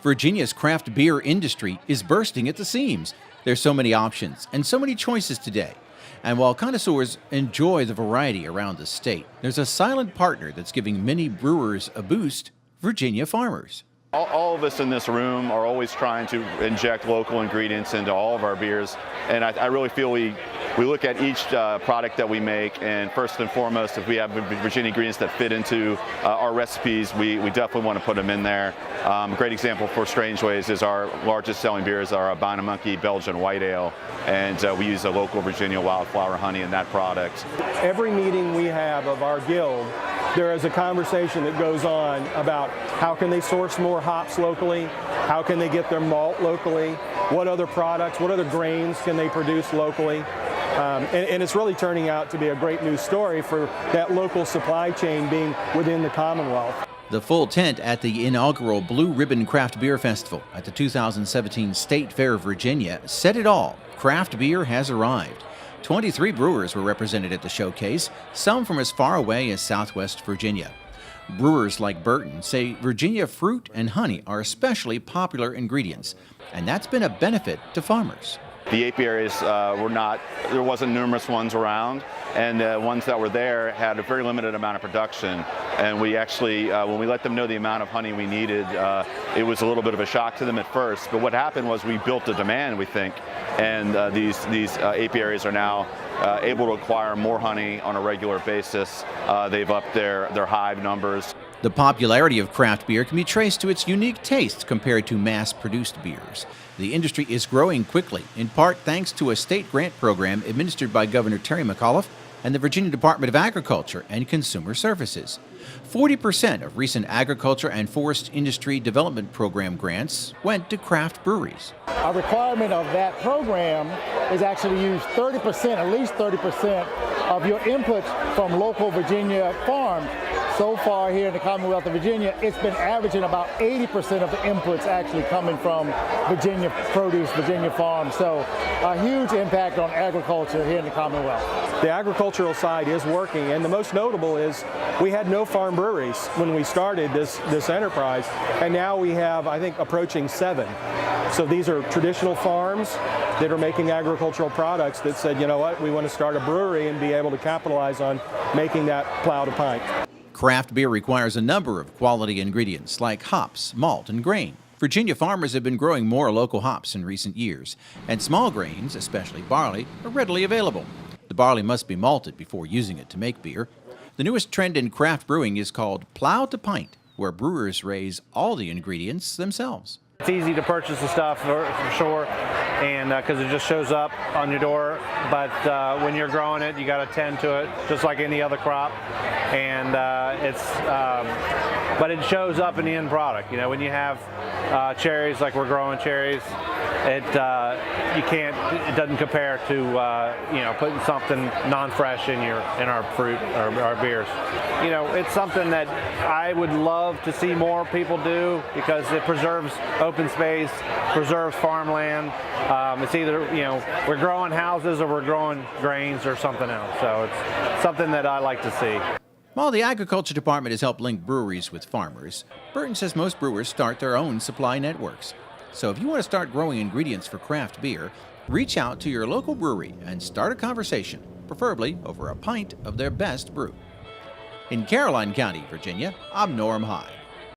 Virginia's craft beer industry is bursting at the seams. There's so many options and so many choices today. And while connoisseurs enjoy the variety around the state, there's a silent partner that's giving many brewers a boost: Virginia farmers. All of us in this room are always trying to inject local ingredients into all of our beers, and I really feel we look at each product that we make, and first and foremost, if we have Virginia ingredients that fit into our recipes, we definitely want to put them in there. A great example for Strangeways is our largest selling beer is our Banamonkey Belgian White Ale, and we use a local Virginia wildflower honey in that product. Every meeting we have of our guild, there is a conversation that goes on about how can they source more hops locally, how can they get their malt locally, what other products, what other grains can they produce locally. And it's really turning out to be a great news story for that local supply chain being within the Commonwealth. The full tent at the inaugural Blue Ribbon Craft Beer Festival at the 2017 State Fair of Virginia said it all. Craft beer has arrived. 23 brewers were represented at the showcase, some from as far away as Southwest Virginia. Brewers like Burton say Virginia fruit and honey are especially popular ingredients, and that's been a benefit to farmers. The apiaries there wasn't numerous ones around, and the ones that were there had a very limited amount of production. And we actually, when we let them know the amount of honey we needed, it was a little bit of a shock to them at first. But what happened was we built a demand, we think, and these apiaries are now able to acquire more honey on a regular basis. They've upped their hive numbers. The popularity of craft beer can be traced to its unique taste compared to mass-produced beers. The industry is growing quickly, in part thanks to a state grant program administered by Governor Terry McAuliffe and the Virginia Department of Agriculture and Consumer Services. 40% of recent agriculture and forest industry development program grants went to craft breweries. A requirement of that program is actually use 30%, at least 30% of your inputs from local Virginia farms. So far here in the Commonwealth of Virginia, it's been averaging about 80% of the inputs actually coming from Virginia produce, Virginia farms. So a huge impact on agriculture here in the Commonwealth. The agricultural side is working, and the most notable is we had no farm breweries when we started this enterprise, and now we have, I think, approaching 7. So these are traditional farms that are making agricultural products that said, you know what, we want to start a brewery and be able to capitalize on making that plow to pint. Craft beer requires a number of quality ingredients like hops, malt, and grain. Virginia farmers have been growing more local hops in recent years, and small grains, especially barley, are readily available. The barley must be malted before using it to make beer. The newest trend in craft brewing is called plow to pint, where brewers raise all the ingredients themselves. It's easy to purchase the stuff for sure, and because it just shows up on your door. But when you're growing it, you got to tend to it just like any other crop, and but it shows up in the end product. You know, when you have cherries, like we're growing cherries, it doesn't compare to putting something non-fresh in our fruit or our beers. You know, it's something that I would love to see more people do because it preserves open space, preserves farmland. It's either, we're growing houses or we're growing grains or something else. So it's something that I like to see. While the Agriculture Department has helped link breweries with farmers, Burton says most brewers start their own supply networks. So if you want to start growing ingredients for craft beer, reach out to your local brewery and start a conversation, preferably over a pint of their best brew. In Caroline County, Virginia, I'm Norm Hyde.